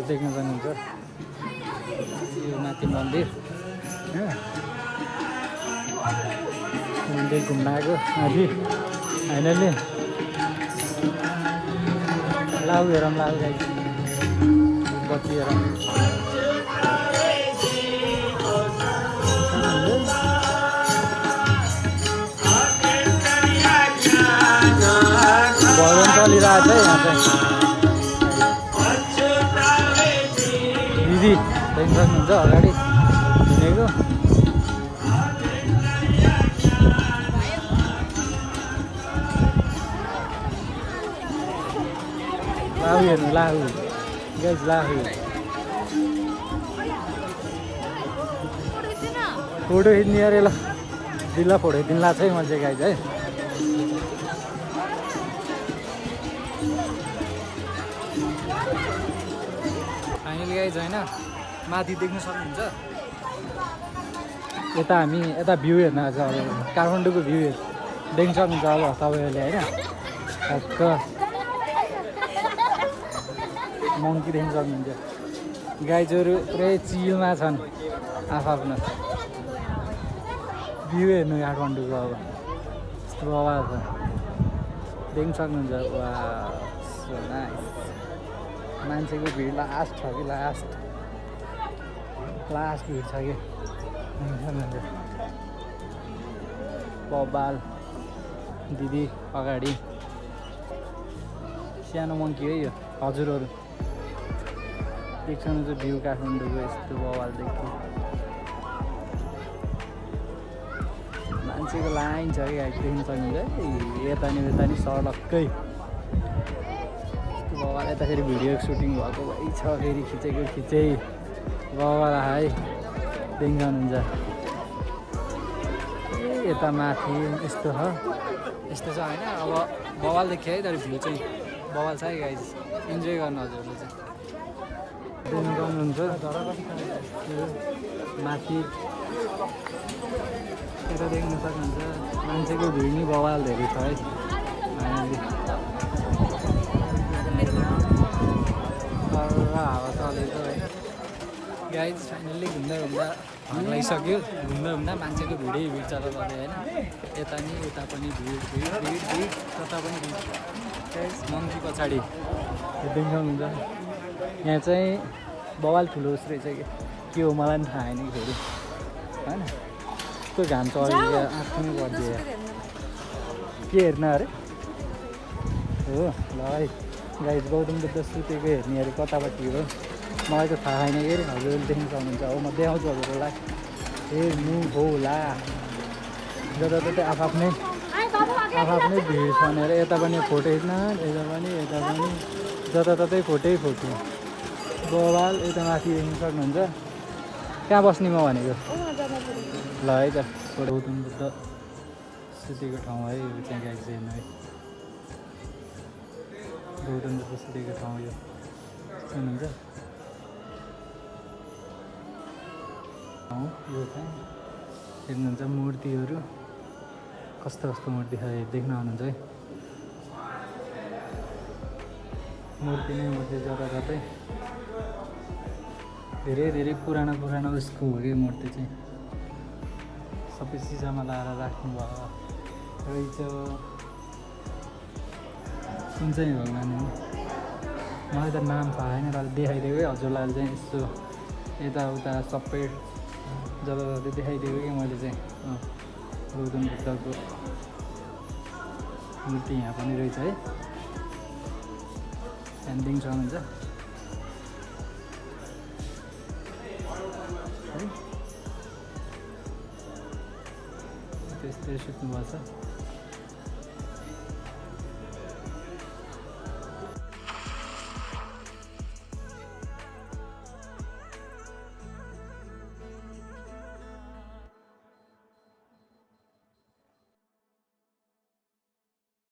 देख्न सक्नुहुन्छ यो माथि मन्दिर मन्दिर घुम्न आएको माथि फाइनल्ली लाउ हेरौँ लाउ गाइस बत्ती हेरौँ भजन चलिरहेको छ है यहाँ चाहिँ दिदी देख्न सक्नुहुन्छ अगाडि हिँडेको लाहु हेर्नु लाहु गाइस लाहु फोटो खिच्ने अरे ल दिल्ला फोटो खिच्नु लाग्छ है मैले गाइस है फाइनली गाइस होइन माथि देख्न सक्नुहुन्छ यता हामी यता भ्यू हेर्न आएको छ अब काठमाडौँको भ्यू देख्न सक्नुहुन्छ अब तपाईँहरूले होइन ठक्क मङ्की देख्न सक्नुहुन्छ गाइजहरू पुरै चिलमा छन् आफ्नो भ्यू हेर्नु काठमाडौँको अब यस्तो आवाज छ देख्न सक्नुहुन्छ वा मान्छेको भिड लास्ट छ कि लास्ट भिड छ कि बबाल दिदी अगाडि सानो मङ्की है यो हजुरहरू देख्नुहुन्छ भ्यू काठमाडौँको यस्तो बवाल देखि मान्छेको लाइन छ कि देख्न सक्नुहुन्छ यता नि सडक्कै यस्तो बवाल यता फेरि भिडियो सुटिङ भएको भइ छ फेरि खिचै बवाल है देख्न सक्नुहुन्छ यता माथि यस्तो छ होइन अब बवाल देख्यो है तर भ्यू चाहिँ बवाल छ है गाइज इन्जोय गर्नु हजुरले चाहिँ देख्न सक्नुहुन्छ माथि यता देख्न सक्नुहुन्छ मान्छेको भिड नि बवाल धेरै छ है हावा चलेको है गाइज फाइनल्ली घुम्दा लगाइसक्यो घुम्दा मान्छेको भिडै भिड चला होइन यता नि उता पनि भिड कता पनि भिड मङ्की पछाडि देख्न सक्नुहुन्छ यहाँ चाहिँ बवाल ठुलो जस्तो रहेछ के हो मलाई पनि थाहा होइन कि फेरि होइन यस्तो घाम चलेको आँखा पनि गरिदियो के हेर्न अरे हो ल है गाइज गौतम बुद्ध सुतेको हेर्ने अरे कतापट्टि हो मलाई त थाहा छैन कि हजुरले देख्न सक्नुहुन्छ हो म देखाउँछु हजुरलाई हेर्नु होला जताततै आफ्नै भिड छ भनेर यता पनि फोटो खिच्न यता पनि जताततै फोटो बवाल यता माथि देख्न सक्नुहुन्छ कहाँ बस्ने म भनेको ल है त गौतम बुद्ध सुतेको ठाउँ है त्यहाँ गाइस हेर्नु है गौतम बुद्ध सुतेको ठाउँ यो सुन्नुहुन्छ यो चाहिँ हेर्नुहुन्छ मूर्तिहरू कस्तो मूर्ति छ देख्न आउनुहुन्छ है मूर्ति जताततै धेरै पुरानो उसको हो कि मूर्ति चाहिँ सबै सिसामा लाएर राख्नुभयो रहेछ कुन चाहिँ भगवान् हो मलाई त नाम थाहा छैन तर देखाइदिएको है हजुरलाई चाहिँ यस्तो यताउता सबै जताततै देखाइदिएको कि मैले चाहिँ गौतम बुद्धको मूर्ति यहाँ पनि रहेछ है त्यहाँदेखि सक्नुहुन्छ है त्यस्तै सुत्नुपर्छ